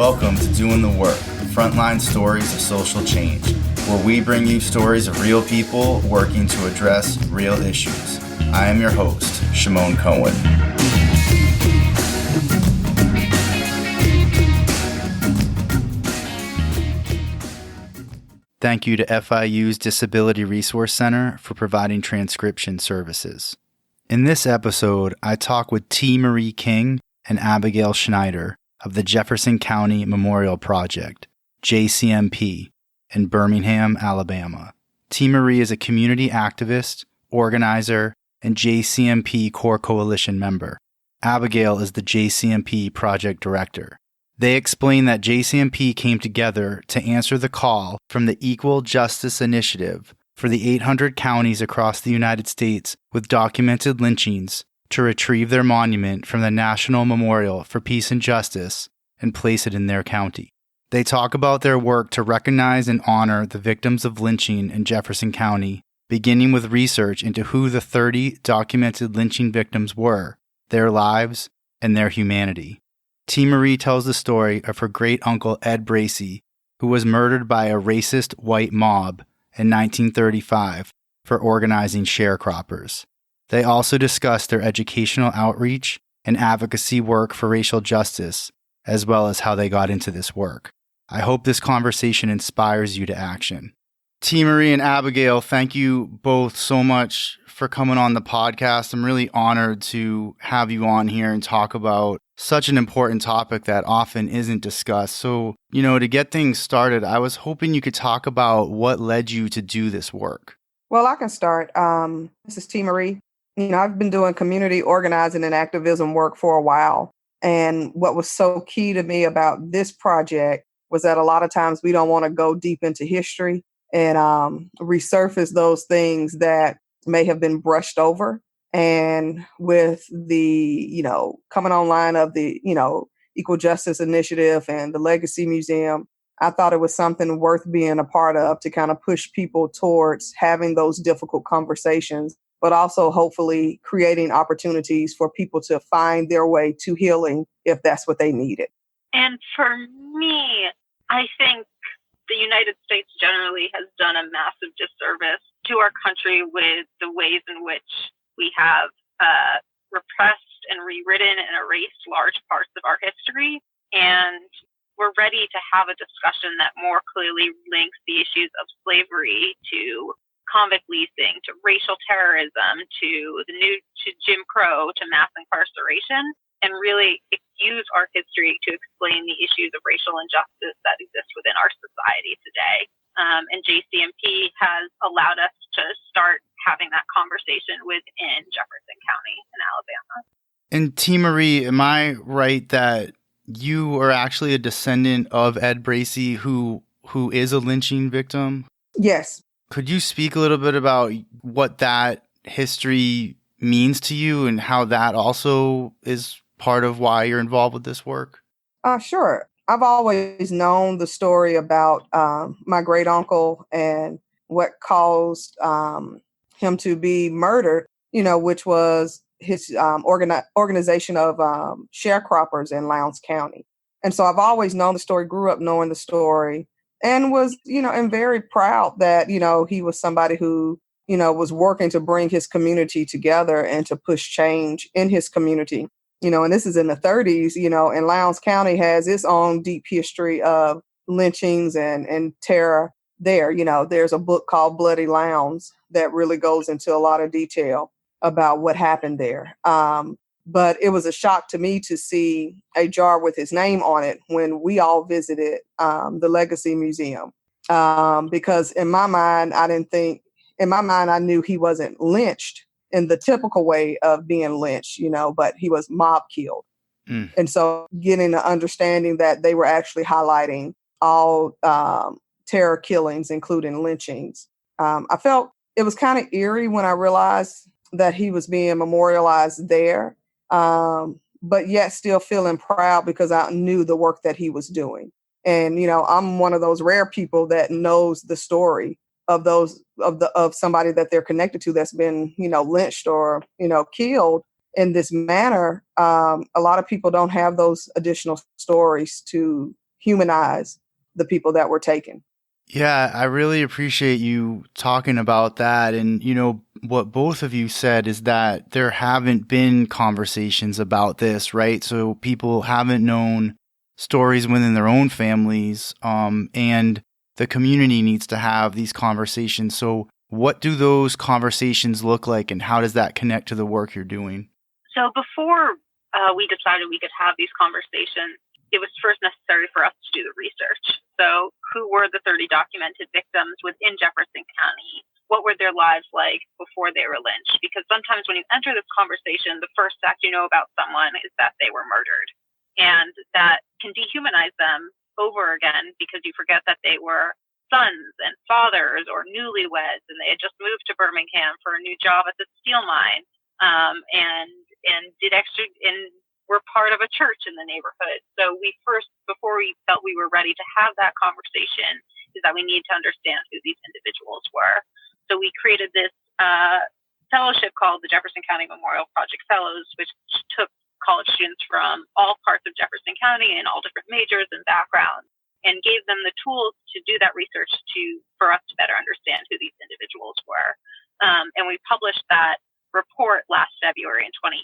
Welcome to Doing the Work, Frontline Stories of Social Change, where we bring you stories of real people working to address real issues. I am your host, Shimon Cohen. Thank you to FIU's Disability Resource Center for providing transcription services. In this episode, I talk with T. Marie King and Abigail Schneider of the Jefferson County Memorial Project, JCMP, in Birmingham, Alabama. T. Marie is a community activist, organizer, and JCMP Core Coalition member. Abigail is the JCMP project director. They explain that JCMP came together to answer the call from the Equal Justice Initiative for the 800 counties across the United States with documented lynchings to retrieve their monument from the National Memorial for Peace and Justice and place it in their county. They talk about their work to recognize and honor the victims of lynching in Jefferson County, beginning with research into who the 30 documented lynching victims were, their lives, and their humanity. T. Marie tells the story of her great-uncle Ed Bracey, who was murdered by a racist white mob in 1935 for organizing sharecroppers. They also discuss their educational outreach and advocacy work for racial justice, as well as how they got into this work. I hope this conversation inspires you to action. T. Marie and Abigail, thank you both so much for coming on the podcast. I'm really honored to have you on here and talk about such an important topic that often isn't discussed. So, to get things started, I was hoping you could talk about what led you to do this work. Well, I can start. This is T. Marie. I've been doing community organizing and activism work for a while. And what was so key to me about this project was that a lot of times we don't want to go deep into history and resurface those things that may have been brushed over. And with the, coming online of the, Equal Justice Initiative and the Legacy Museum, I thought it was something worth being a part of to kind of push people towards having those difficult conversations, but also hopefully creating opportunities for people to find their way to healing if that's what they needed. And for me, I think the United States generally has done a massive disservice to our country with the ways in which we have repressed and rewritten and erased large parts of our history. And we're ready to have a discussion that more clearly links the issues of slavery to convict leasing, to racial terrorism, to Jim Crow, to mass incarceration, and really use our history to explain the issues of racial injustice that exist within our society today. And JCMP has allowed us to start having that conversation within Jefferson County in Alabama. And T. Marie, am I right that you are actually a descendant of Ed Bracey, who is a lynching victim? Yes. Could you speak a little bit about what that history means to you and how that also is part of why you're involved with this work? Sure. I've always known the story about my great uncle and what caused him to be murdered, which was his organization of sharecroppers in Lowndes County. And so I've always known the story, grew up knowing the story, and was, and very proud that, he was somebody who, was working to bring his community together and to push change in his community. And this is in the 30s, and Lowndes County has its own deep history of lynchings and terror there. There's a book called Bloody Lowndes that really goes into a lot of detail about what happened there. But it was a shock to me to see a jar with his name on it when we all visited the Legacy Museum. Because in my mind, I knew he wasn't lynched in the typical way of being lynched, but he was mob killed. And so getting the understanding that they were actually highlighting all terror killings, including lynchings. I felt it was kind of eerie when I realized that he was being memorialized there, but yet still feeling proud because I knew the work that he was doing. And, I'm one of those rare people that knows the story of somebody that they're connected to that's been, lynched or, killed in this manner. A lot of people don't have those additional stories to humanize the people that were taken. Yeah, I really appreciate you talking about that. And, what both of you said is that there haven't been conversations about this, right? So people haven't known stories within their own families, and the community needs to have these conversations. So what do those conversations look like, and how does that connect to the work you're doing? So before we decided we could have these conversations, it was first necessary for us to do the research. So who were the 30 documented victims within Jefferson County? What were their lives like before they were lynched? Because sometimes when you enter this conversation, the first fact you know about someone is that they were murdered. And that can dehumanize them over again because you forget that they were sons and fathers or newlyweds, and they had just moved to Birmingham for a new job at the steel mine, and did extra and were part of a church in the neighborhood. So before we felt we were ready to have that conversation, is that we need to understand who these individuals were. So we created this fellowship called the Jefferson County Memorial Project Fellows, which took college students from all parts of Jefferson County and all different majors and backgrounds, and gave them the tools to do that research for us to better understand who these individuals were. And we published that report last February in 2018.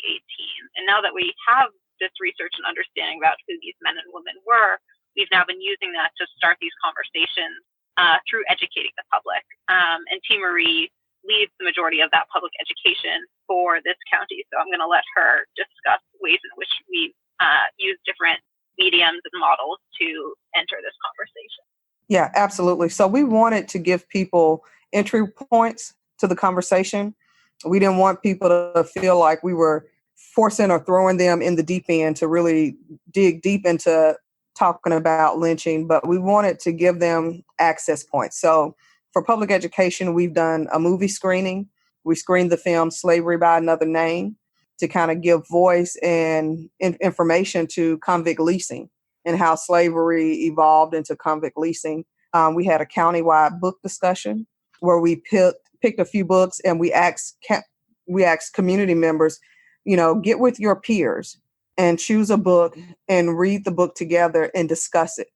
And now that we have this research and understanding about who these men and women were, we've now been using that to start these conversations through educating the public. And T. Marie leads the majority of that public education for this county. So I'm going to let her discuss ways in which we use different mediums and models to enter this conversation. Yeah, absolutely. So we wanted to give people entry points to the conversation. We didn't want people to feel like we were forcing or throwing them in the deep end to really dig deep into talking about lynching, but we wanted to give them access points. So for public education, we've done a movie screening. We screened the film Slavery by Another Name to kind of give voice and information to convict leasing and how slavery evolved into convict leasing. We had a countywide book discussion where we picked a few books, and we asked community members, get with your peers and choose a book and read the book together and discuss it.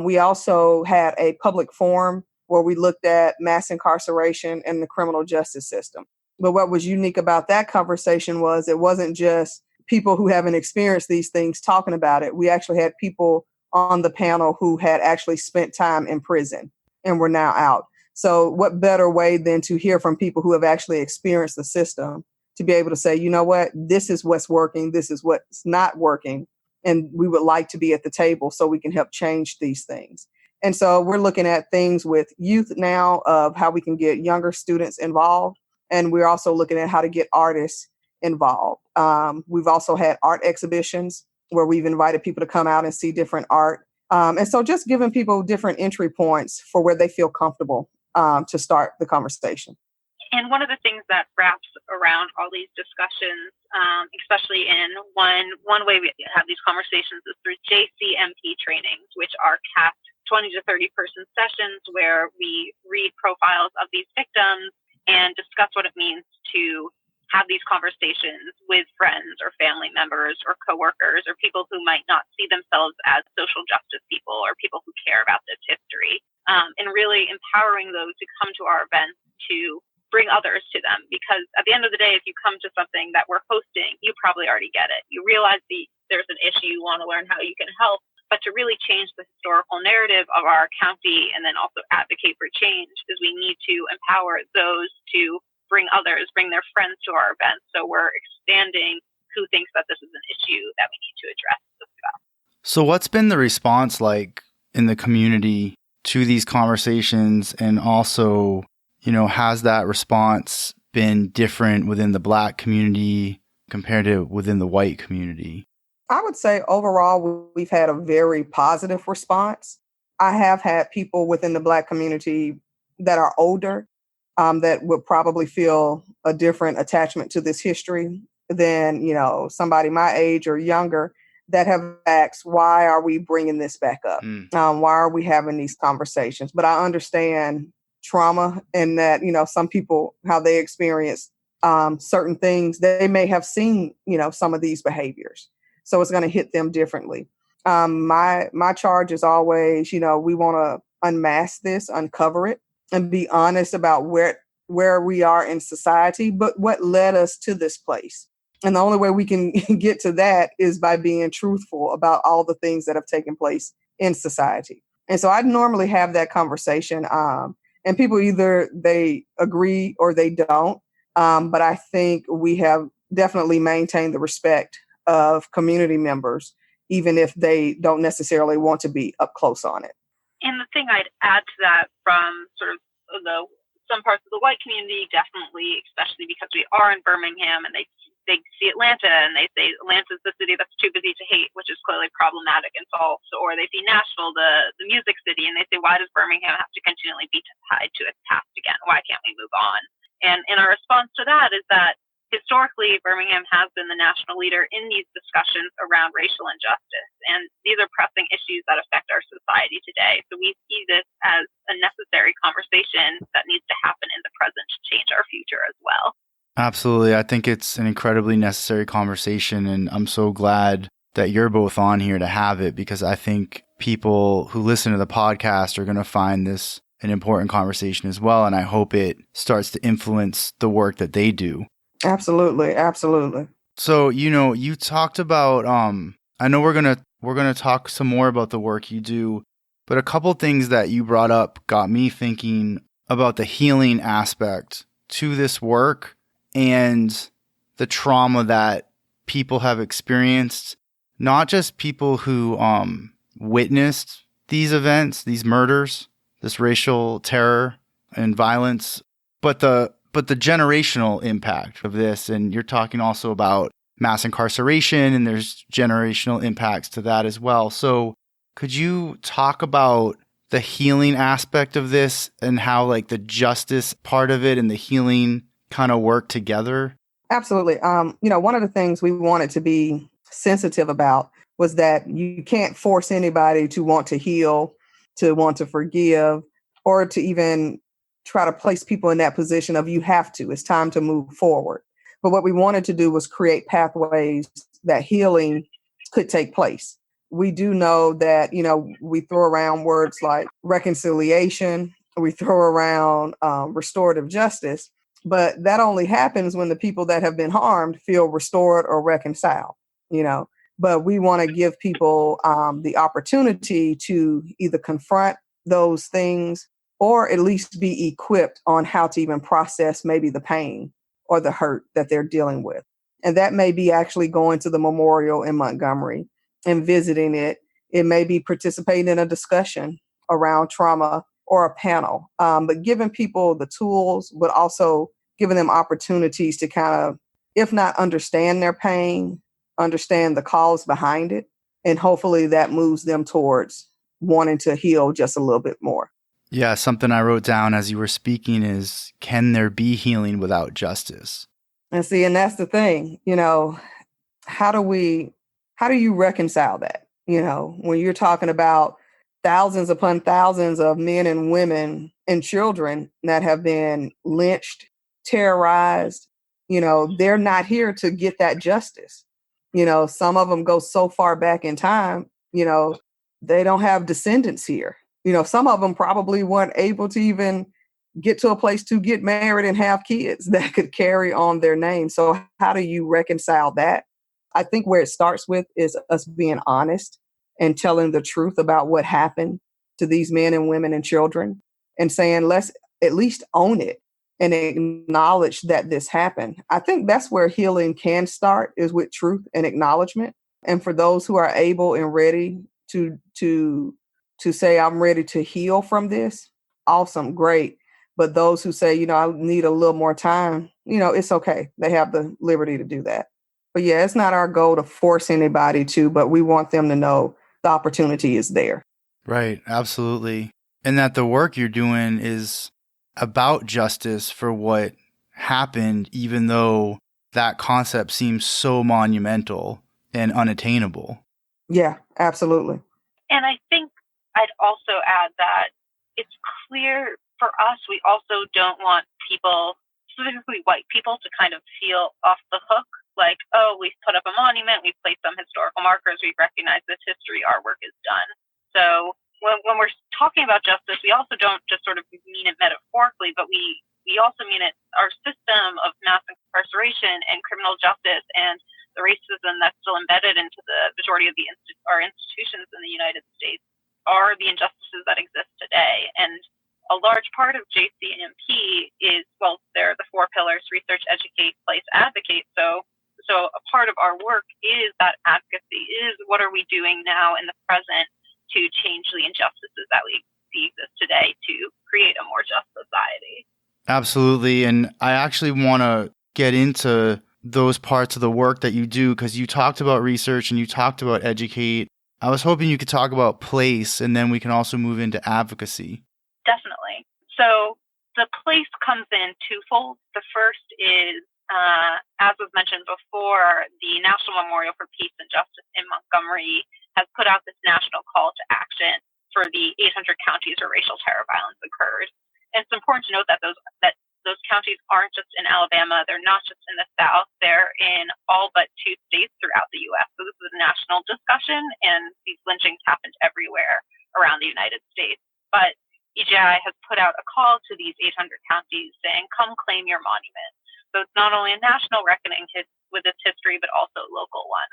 We also had a public forum where we looked at mass incarceration and the criminal justice system. But what was unique about that conversation was it wasn't just people who haven't experienced these things talking about it. We actually had people on the panel who had actually spent time in prison and were now out. So what better way than to hear from people who have actually experienced the system to be able to say, you know what, this is what's working, this is what's not working, and we would like to be at the table so we can help change these things. And so we're looking at things with youth now of how we can get younger students involved. And we're also looking at how to get artists involved. We've also had art exhibitions where we've invited people to come out and see different art. And so just giving people different entry points for where they feel comfortable to start the conversation. And one of the things that wraps around all these discussions, especially in one way we have these conversations is through JCMP trainings, which are capped 20 to 30 person sessions where we read profiles of these victims and discuss what it means to have these conversations with friends or family members or coworkers or people who might not see themselves as social justice people or people who care about this history, and really empowering those who come to our events to bring others to them. Because at the end of the day, if you come to something that we're hosting, you probably already get it. You realize there's an issue, you want to learn how you can help, but to really change the historical narrative of our county and then also advocate for change is we need to empower those to bring others, bring their friends to our events. So we're expanding who thinks that this is an issue that we need to address as well. So what's been the response like in the community to these conversations? And also, has that response been different within the Black community compared to within the white community? I would say overall, we've had a very positive response. I have had people within the Black community that are older that would probably feel a different attachment to this history than, somebody my age or younger that have asked, why are we bringing this back up? Why are we having these conversations? But I understand trauma and that, some people, how they experience certain things, they may have seen, some of these behaviors. So it's going to hit them differently. My charge is always, we want to unmask this, uncover it, and be honest about where we are in society, but what led us to this place. And the only way we can get to that is by being truthful about all the things that have taken place in society. And so I normally have that conversation, and people either they agree or they don't. But I think we have definitely maintained the respect of community members, even if they don't necessarily want to be up close on it. And the thing I'd add to that from sort of some parts of the white community, definitely, especially because we are in Birmingham and they see Atlanta and they say Atlanta's the city that's too busy to hate, which is clearly problematic and false. Or they see Nashville, the music city, and they say, why does Birmingham have to continually be tied to its past again? Why can't we move on? And our response to that is that historically, Birmingham has been the national leader in these discussions around racial injustice. And these are pressing issues that affect our society today. So we see this as a necessary conversation that needs to happen in the present to change our future as well. Absolutely. I think it's an incredibly necessary conversation, and I'm so glad that you're both on here to have it, because I think people who listen to the podcast are going to find this an important conversation as well, and I hope it starts to influence the work that they do. Absolutely. Absolutely. So, you talked about, I know we're going to talk some more about the work you do, but a couple things that you brought up got me thinking about the healing aspect to this work and the trauma that people have experienced, not just people who witnessed these events, these murders, this racial terror and violence, but the generational impact of this. And you're talking also about mass incarceration, and there's generational impacts to that as well. So could you talk about the healing aspect of this and how like the justice part of it and the healing kind of work together? Absolutely. One of the things we wanted to be sensitive about was that you can't force anybody to want to heal, to want to forgive, or to even try to place people in that position of you have to, it's time to move forward. But what we wanted to do was create pathways that healing could take place. We do know that, we throw around words like reconciliation, we throw around restorative justice, but that only happens when the people that have been harmed feel restored or reconciled, But we want to give people the opportunity to either confront those things or at least be equipped on how to even process maybe the pain or the hurt that they're dealing with. And that may be actually going to the memorial in Montgomery and visiting it. It may be participating in a discussion around trauma or a panel, but giving people the tools, but also giving them opportunities to kind of, if not understand their pain, understand the cause behind it. And hopefully that moves them towards wanting to heal just a little bit more. Yeah, something I wrote down as you were speaking is, can there be healing without justice? And see, and that's the thing, how do you reconcile that? When you're talking about thousands upon thousands of men and women and children that have been lynched, terrorized, they're not here to get that justice. Some of them go so far back in time, they don't have descendants here. Some of them probably weren't able to even get to a place to get married and have kids that could carry on their name. So how do you reconcile that? I think where it starts with is us being honest and telling the truth about what happened to these men and women and children, and saying, let's at least own it and acknowledge that this happened. I think that's where healing can start, is with truth and acknowledgement. And for those who are able and ready to say, I'm ready to heal from this, awesome, great. But those who say, I need a little more time, it's okay. They have the liberty to do that. But yeah, it's not our goal to force anybody to, but we want them to know the opportunity is there. Right, absolutely. And that the work you're doing is about justice for what happened, even though that concept seems so monumental and unattainable. Yeah, absolutely. And I think I'd also add that it's clear for us, we also don't want people, specifically white people, to kind of feel off the hook like, oh, we've put up a monument, we've placed some historical markers, we've recognized this history, our work is done. So when we're talking about justice, we also don't just sort of mean it metaphorically, but we also mean it, our system of mass incarceration and criminal justice and the racism that's still embedded into the majority of our institutions in the United States are the injustices that exist today. And a large part of JCMP is, well, they're the 4 pillars: research, educate, place, advocate. So a part of our work is that advocacy, is what are we doing now in the present to change the injustices that we see exist today to create a more just society. Absolutely. And I actually want to get into those parts of the work that you do, because you talked about research and you talked about educate. I was hoping you could talk about place, and then we can also move into advocacy. Definitely. So the place comes in twofold. The first is, as was mentioned before, the National Memorial for Peace and Justice in Montgomery has put out this national call to action for the 800 counties where racial terror violence occurred. And it's important to note that those counties aren't just in Alabama. They're not just in the South. They're in all but 2 states throughout the U.S. So this is a national discussion, and these lynchings happened everywhere around the United States. But EJI has put out a call to these 800 counties saying, come claim your monument. So it's not only a national reckoning with its history, but also a local one.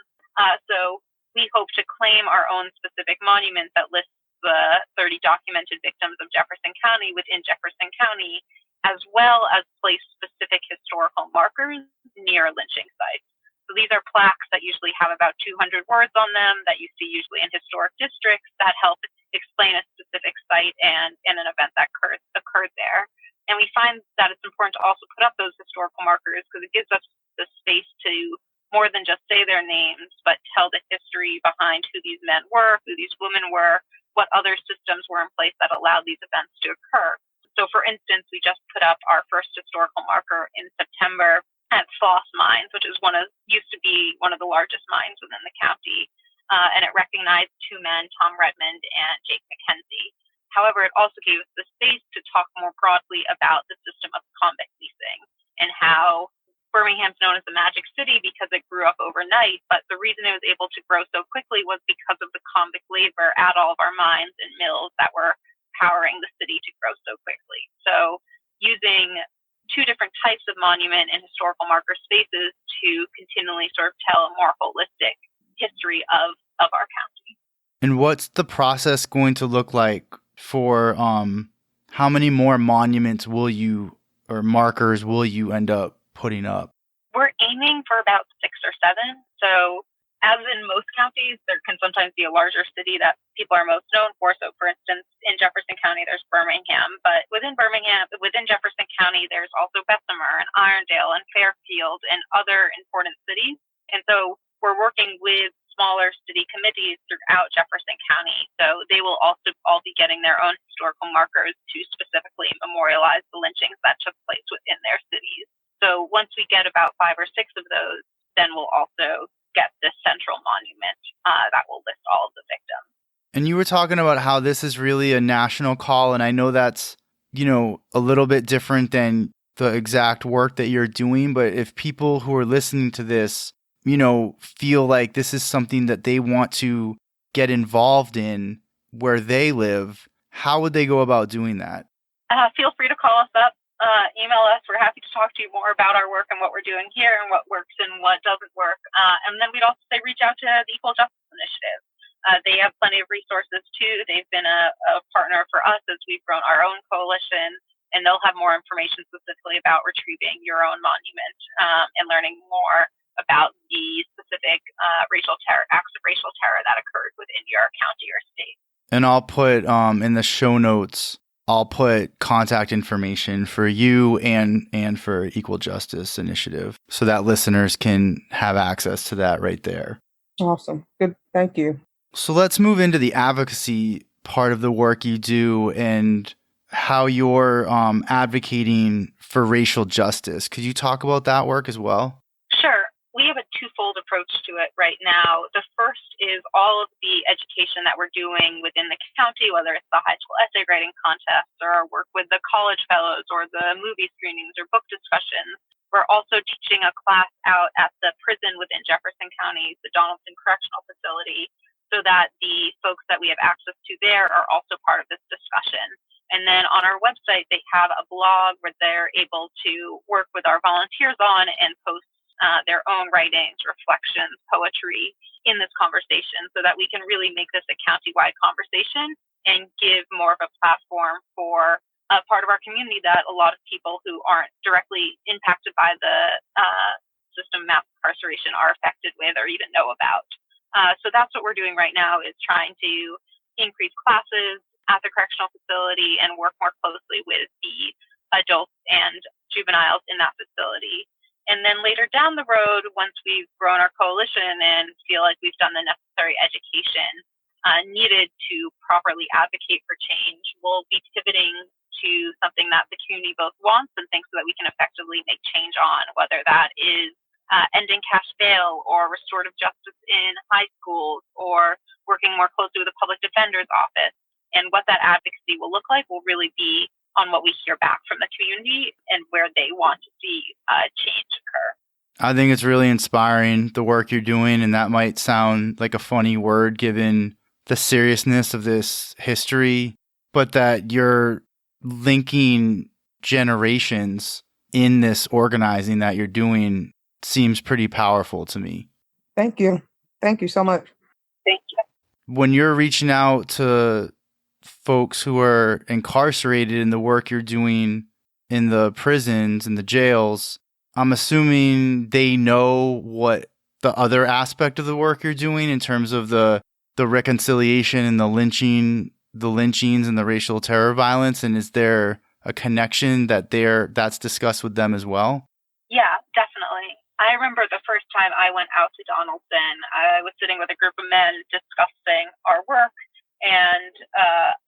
So we hope to claim our own specific monument that lists the 30 documented victims of Jefferson County within Jefferson County, as well as place specific historical markers near lynching sites. So these are plaques that usually have about 200 words on them that you see usually in historic districts that help explain a specific site and an event that occurred there. And we find that it's important to also put up those historical markers because it gives us the space to more than just say their names, but tell the history behind who these men were, who these women were, what other systems were in place that allowed these events to occur. So for instance, we just put up our first historical marker in September at Foss Mines, which is used to be one of the largest mines within the county. And it recognized 2 men, Tom Redmond and Jake McKenzie. However, it also gave us the space to talk more broadly about the system of convict leasing and how Birmingham's known as the Magic City because it grew up overnight. But the reason it was able to grow so quickly was because of the convict labor at all of our mines and mills that were powering the city to grow so quickly. So using 2 different types of monument and historical marker spaces to continually sort of tell a more holistic history of our county. And what's the process going to look like for how many more monuments will you or markers will you end up putting up? We're aiming for about 6 or 7. So as in most counties, there can sometimes be a larger city that people are most known for. So for instance, in Jefferson County, there's Birmingham, but within Jefferson County, there's also Bessemer and Irondale and Fairfield and other important cities. And so we're working with smaller city committees throughout Jefferson County. So they will also all be getting their own historical markers to specifically memorialize the lynchings that took place within their cities. So once we get about 5 or 6 of those, then we'll also get this central monument that will list all of the victims. And you were talking about how this is really a national call, and I know that's, a little bit different than the exact work that you're doing, but if people who are listening to this, feel like this is something that they want to get involved in where they live, how would they go about doing that? Feel free to call us up, email us. We're happy to talk to you more about our work and what we're doing here and what works and what doesn't work. And then we'd also say reach out to the Equal Justice Initiative. They have plenty of resources too. They've been a partner for us as we've grown our own coalition, and they'll have more information specifically about retrieving your own monument and learning more about the specific acts of racial terror that occurred within your county or state. And I'll put in the show notes, I'll put contact information for you and for Equal Justice Initiative so that listeners can have access to that right there. Awesome. Good. Thank you. So let's move into the advocacy part of the work you do and how you're advocating for racial justice. Could you talk about that work as well? Sure. We have a twofold approach to it right now. The first is all of the education that we're doing within the county, whether it's the high school essay writing contests or our work with the college fellows or the movie screenings or book discussions. We're also teaching a class out at the prison within Jefferson County, the Donaldson Correctional Facility, so that the folks that we have access to there are also part of this discussion. And then on our website, they have a blog where they're able to work with our volunteers on and post their own writings, reflections, poetry in this conversation so that we can really make this a county-wide conversation and give more of a platform for a part of our community that a lot of people who aren't directly impacted by the system of mass incarceration are affected with or even know about. So that's what we're doing right now, is trying to increase classes at the correctional facility and work more closely with the adults and juveniles in that facility. And then later down the road, once we've grown our coalition and feel like we've done the necessary education needed to properly advocate for change, we'll be pivoting to something that the community both wants and thinks so that we can effectively make change on, whether that is ending cash bail or restorative justice in high schools or working more closely with the public defender's office. And what that advocacy will look like will really be on what we hear back from the community and where they want to see change occur. I think it's really inspiring, the work you're doing, and that might sound like a funny word given the seriousness of this history, but that you're linking generations in this organizing that you're doing seems pretty powerful to me. Thank you. Thank you so much. Thank you. When you're reaching out to folks who are incarcerated in the work you're doing in the prisons and the jails, I'm assuming they know what the other aspect of the work you're doing in terms of the reconciliation and the lynchings and the racial terror violence. And is there a connection that's discussed with them as well? Yeah, definitely. I remember the first time I went out to Donaldson, I was sitting with a group of men discussing our work. And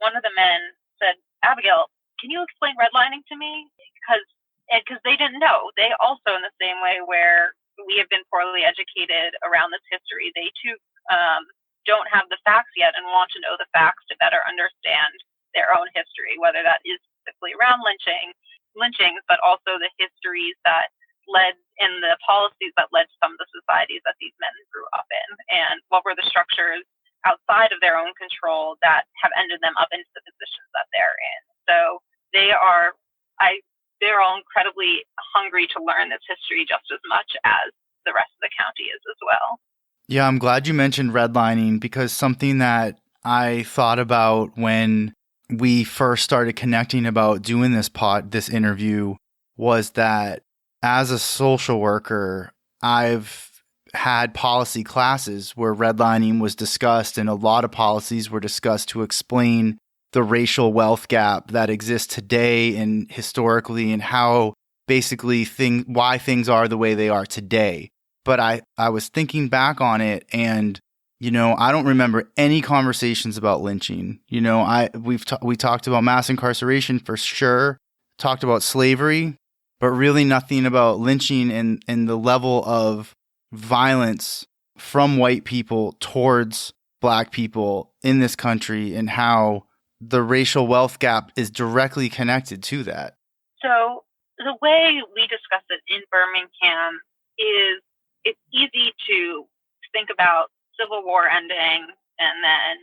one of the men said, "Abigail, can you explain redlining to me?" Because they didn't know. They also, in the same way where we have been poorly educated around this history, they too don't have the facts yet and want to know the facts to better understand their own history, whether that is specifically around lynchings, but also the histories that led in the policies that led to some of the societies that these men grew up in, and what were the structures outside of their own control that have ended them up into the positions that they're in. So they're all incredibly hungry to learn this history just as much as the rest of the county is as well. Yeah, I'm glad you mentioned redlining, because something that I thought about when we first started connecting about doing this interview was that as a social worker, I've had policy classes where redlining was discussed, and a lot of policies were discussed to explain the racial wealth gap that exists today and historically, and how basically why things are the way they are today. But I was thinking back on it, and I don't remember any conversations about lynching. We talked about mass incarceration for sure, talked about slavery, but really nothing about lynching and the level of violence from white people towards Black people in this country, and how the racial wealth gap is directly connected to that. So the way we discuss it in Birmingham is it's easy to think about Civil War ending and then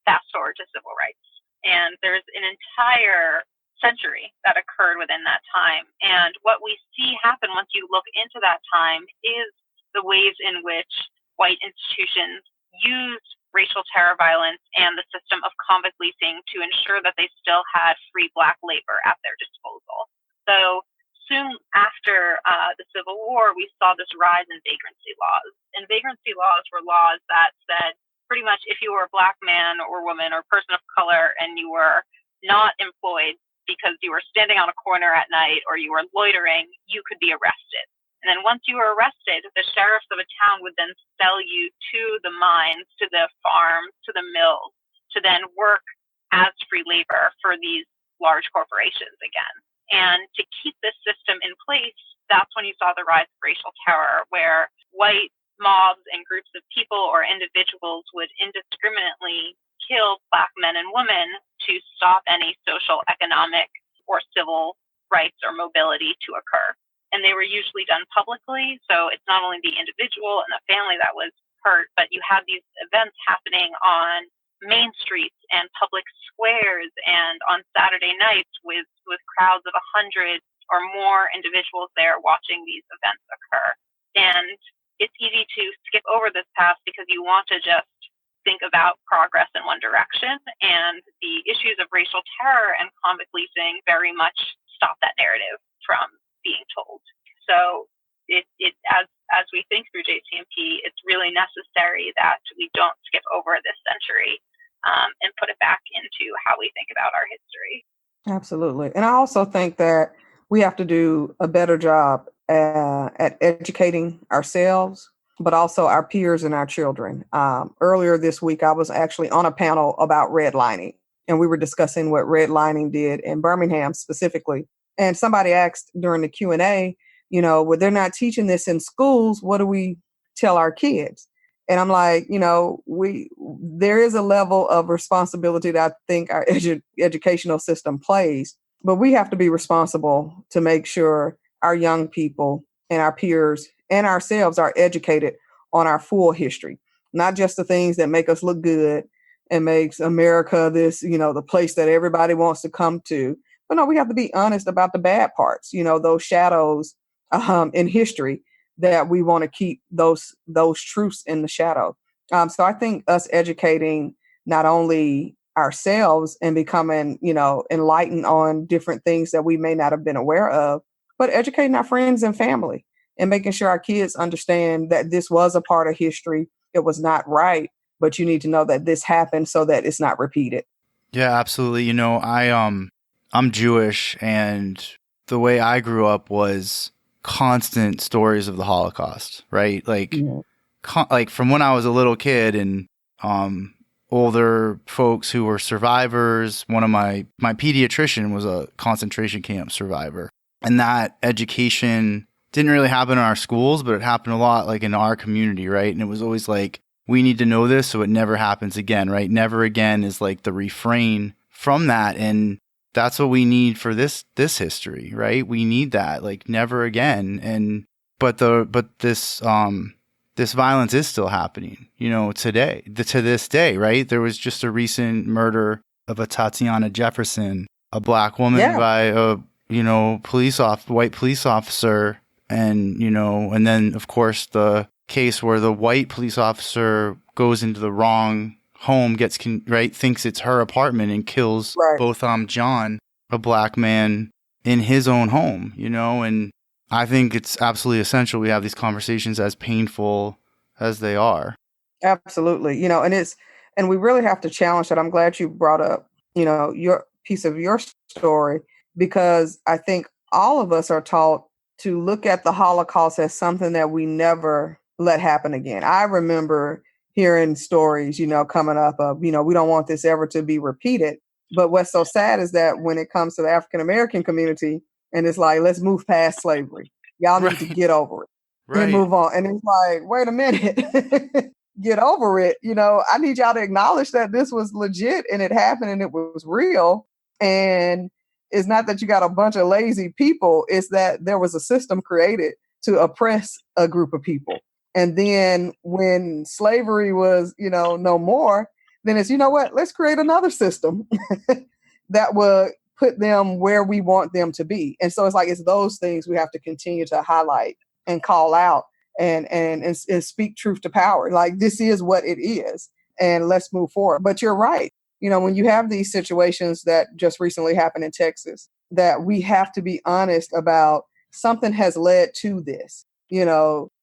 fast forward to civil rights. And there's an entire century that occurred within that time. And what we see happen once you look into that time is the ways in which white institutions used racial terror violence and the system of convict leasing to ensure that they still had free Black labor at their disposal. So soon after the Civil War, we saw this rise in vagrancy laws. And vagrancy laws were laws that said pretty much if you were a Black man or woman or person of color and you were not employed because you were standing on a corner at night or you were loitering, you could be arrested. And then once you were arrested, the sheriffs of a town would then sell you to the mines, to the farms, to the mills, to then work as free labor for these large corporations again. And to keep this system in place, that's when you saw the rise of racial terror, where white mobs and groups of people or individuals would indiscriminately kill Black men and women to stop any social, economic, or civil rights or mobility to occur. and they were usually done publicly. So it's not only the individual and the family that was hurt, but you have these events happening on main streets and public squares and on Saturday nights with crowds of 100 or more individuals there watching these events occur. And it's easy to skip over this past because you want to just think about progress in one direction, and the issues of racial terror and convict leasing very much stop that narrative from being told. So as we think through JCMP, it's really necessary that we don't skip over this century and put it back into how we think about our history. Absolutely. And I also think that we have to do a better job at educating ourselves, but also our peers and our children. Earlier this week, I was actually on a panel about redlining, and we were discussing what redlining did in Birmingham specifically. And somebody asked during the Q&A, well, they're not teaching this in schools. What do we tell our kids? And I'm like, there is a level of responsibility that I think our educational system plays, but we have to be responsible to make sure our young people and our peers and ourselves are educated on our full history, not just the things that make us look good and makes America this, the place that everybody wants to come to. But no, we have to be honest about the bad parts, those shadows in history that we want to keep those truths in the shadow. So I think us educating not only ourselves and becoming, enlightened on different things that we may not have been aware of, but educating our friends and family and making sure our kids understand that this was a part of history. It was not right, but you need to know that this happened so that it's not repeated. Yeah, absolutely. I'm Jewish, and the way I grew up was constant stories of the Holocaust, right? Like, like from when I was a little kid, and older folks who were survivors. One of my pediatrician was a concentration camp survivor, and that education didn't really happen in our schools, but it happened a lot like in our community, right? And it was always like, we need to know this so it never happens again, right? Never again is like the refrain from that, and that's what we need for this history, right? We need that, like, never again. And but this violence is still happening, today, to this day, right? There was just a recent murder of a Tatiana Jefferson, a black woman by a white police officer, and and then of course the case where the white police officer goes into the wrong home, thinks it's her apartment, and kills both John, a black man, in his own home, and I think it's absolutely essential we have these conversations, as painful as they are. Absolutely. And we really have to challenge that. I'm glad you brought up, your piece of your story, because I think all of us are taught to look at the Holocaust as something that we never let happen again. I remember hearing stories, coming up of, we don't want this ever to be repeated. But what's so sad is that when it comes to the African-American community, and it's like, let's move past slavery. Y'all need to get over it and move on. And it's like, wait a minute, get over it. I need y'all to acknowledge that this was legit and it happened and it was real. And it's not that you got a bunch of lazy people. It's that there was a system created to oppress a group of people. And then when slavery was, no more, then it's, let's create another system that would put them where we want them to be. And so it's those things we have to continue to highlight and call out and speak truth to power. Like, this is what it is, and let's move forward. But you're right. When you have these situations that just recently happened in Texas, that we have to be honest about, something has led to this.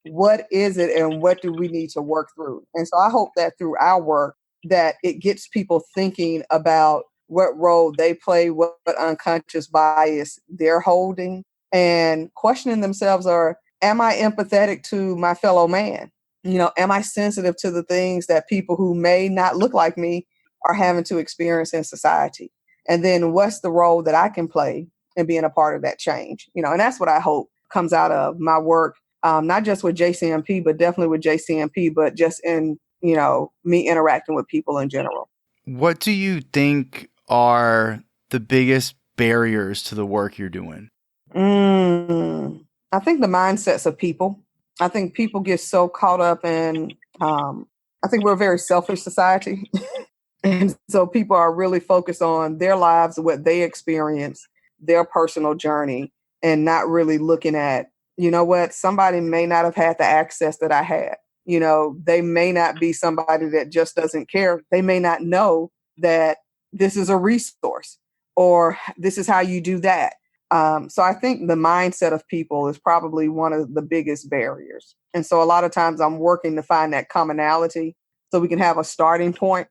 What is it and what do we need to work through? And so I hope that through our work, that it gets people thinking about what role they play, what unconscious bias they're holding, and questioning themselves am I empathetic to my fellow man? Am I sensitive to the things that people who may not look like me are having to experience in society? And then what's the role that I can play in being a part of that change? And that's what I hope comes out of my work, not just with JCMP, but definitely with JCMP, but just in, me interacting with people in general. What do you think are the biggest barriers to the work you're doing? I think the mindsets of people. I think people get so caught up in, I think we're a very selfish society. And so people are really focused on their lives, what they experience, their personal journey, and not really looking at, you know what, somebody may not have had the access that I had. You know, they may not be somebody that just doesn't care. They may not know that this is a resource or this is how you do that. So I think the mindset of people is probably one of the biggest barriers. And so a lot of times I'm working to find that commonality so we can have a starting point.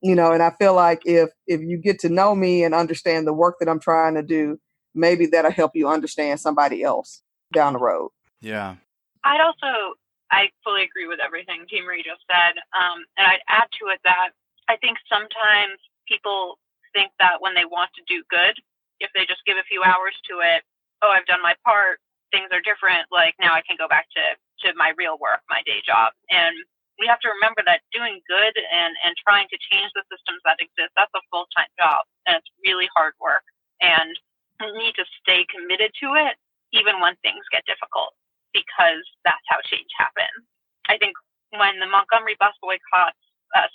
You know, and I feel like if you get to know me and understand the work that I'm trying to do, maybe that'll help you understand somebody else down the road. Yeah. I fully agree with everything Tia Marie just said. And I'd add to it that I think sometimes people think that when they want to do good, if they just give a few hours to it, oh, I've done my part, things are different. Like now I can go back to my real work, my day job. And we have to remember that doing good and trying to change the systems that exist, that's a full-time job. And it's really hard work. And we need to stay committed to it, even when things get difficult, because that's how change happens. I think when the Montgomery bus boycotts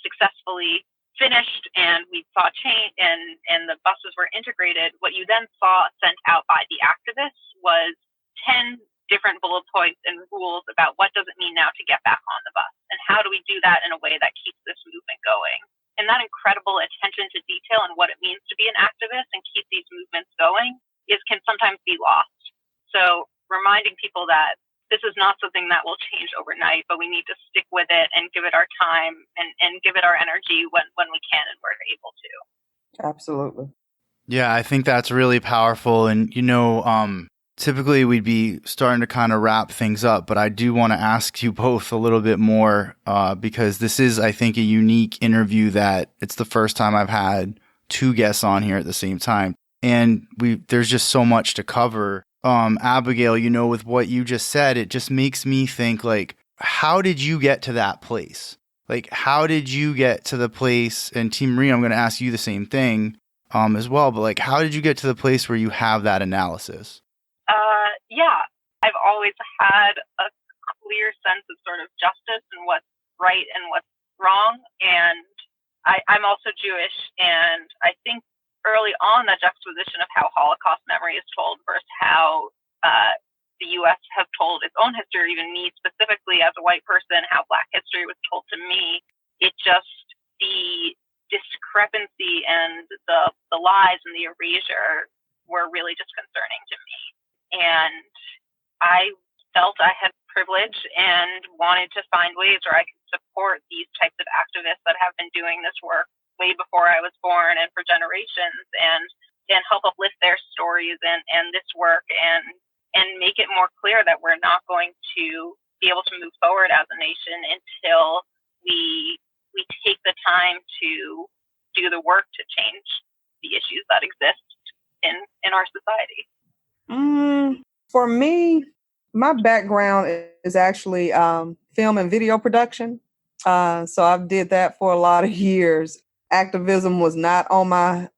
successfully finished and we saw change and the buses were integrated, what you then saw sent out by the activists was 10 different bullet points and rules about what does it mean now to get back on the bus and how do we do that in a way that keeps this movement going. And that incredible attention to detail and what it means to be an activist and keep these movements going can sometimes be lost. So reminding people that this is not something that will change overnight, but we need to stick with it and give it our time and give it our energy when we can and we're able to. Absolutely. Yeah, I think that's really powerful. And, typically we'd be starting to kind of wrap things up, but I do want to ask you both a little bit more because this is, I think, a unique interview that it's the first time I've had two guests on here at the same time. And there's just so much to cover. Abigail, with what you just said, it just makes me think, like, how did you get to that place? Like, how did you get to the place? And Tia Marie, I'm going to ask you the same thing as well, but like, how did you get to the place where you have that analysis? Yeah, I've always had a clear sense of sort of justice and what's right and what's wrong. And I'm also Jewish. And I think early on that juxtaposition of how Holocaust memory is told versus how the U.S. has told its own history, even me specifically as a white person, how Black history was told to me, the discrepancy and the lies and the erasure were really disconcerting to me. And I felt I had privilege and wanted to find ways where I could support these types of activists that have been doing this work way before I was born and for generations and help uplift their stories and this work and make it more clear that we're not going to be able to move forward as a nation until we take the time to do the work to change the issues that exist in our society. For me, my background is actually film and video production. So I did that for a lot of years. Activism was not on my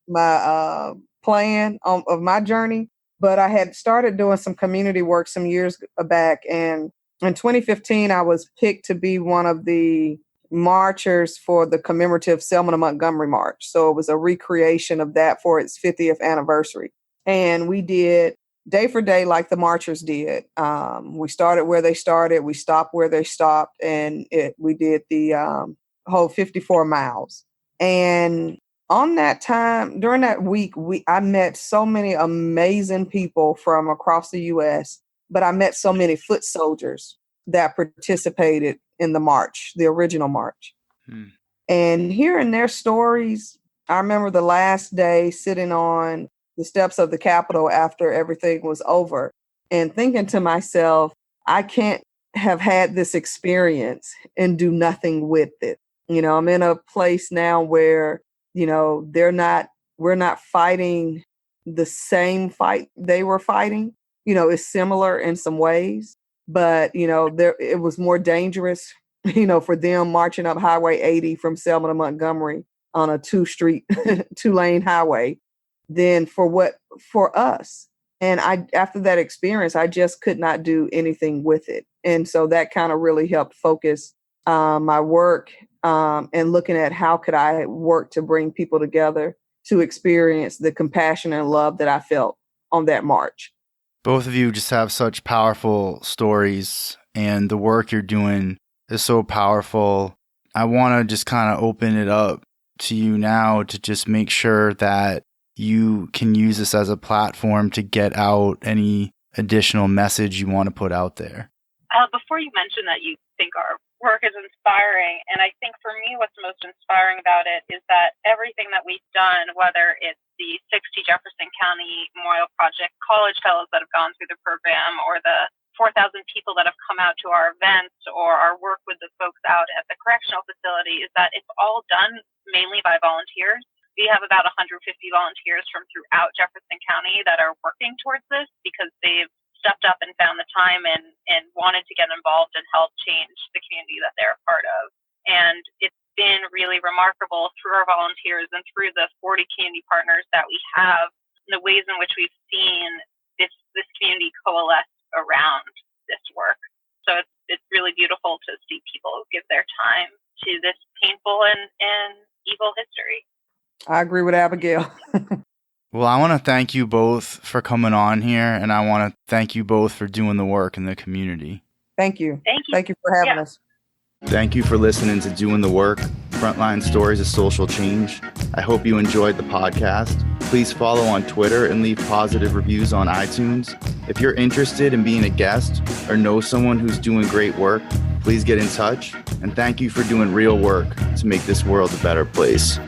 my plan of my journey, but I had started doing some community work some years back. And in 2015, I was picked to be one of the marchers for the commemorative Selma to Montgomery March. So it was a recreation of that for its 50th anniversary. And we did day for day like the marchers did. We started where they started, we stopped where they stopped, and we did the whole 54 miles. And on that time, during that week, I met so many amazing people from across the U.S., but I met so many foot soldiers that participated in the march, the original march. And hearing their stories, I remember the last day sitting on the steps of the Capitol after everything was over and thinking to myself, I can't have had this experience and do nothing with it. I'm in a place now where, we're not fighting the same fight they were fighting. It's similar in some ways, but, it was more dangerous, for them marching up Highway 80 from Selma to Montgomery on a two-lane highway than for us. And after that experience, I just could not do anything with it. And so that kind of really helped focus my work and looking at how could I work to bring people together to experience the compassion and love that I felt on that march. Both of you just have such powerful stories, and the work you're doing is so powerful. I want to just kind of open it up to you now to just make sure that you can use this as a platform to get out any additional message you want to put out there. Before you mentioned that you think our work is inspiring, and I think for me what's most inspiring about it is that everything that we've done, whether it's the 60 Jefferson County Memorial Project college fellows that have gone through the program, or the 4,000 people that have come out to our events, or our work with the folks out at the correctional facility, is that it's all done mainly by volunteers. We have about 150 volunteers from throughout Jefferson County that are working towards this because they've stepped up and found the time and wanted to get involved and help change the community that they're a part of. And it's been really remarkable through our volunteers and through the 40 community partners that we have, the ways in which we've seen this community coalesce around this work. So it's really beautiful to see people give their time to this painful and evil history. I agree with Abigail. Well, I want to thank you both for coming on here, and I want to thank you both for doing the work in the community. Thank you. Thank you. Thank you for having us. Thank you for listening to Doing the Work, Frontline Stories of Social Change. I hope you enjoyed the podcast. Please follow on Twitter and leave positive reviews on iTunes. If you're interested in being a guest or know someone who's doing great work, please get in touch. And thank you for doing real work to make this world a better place.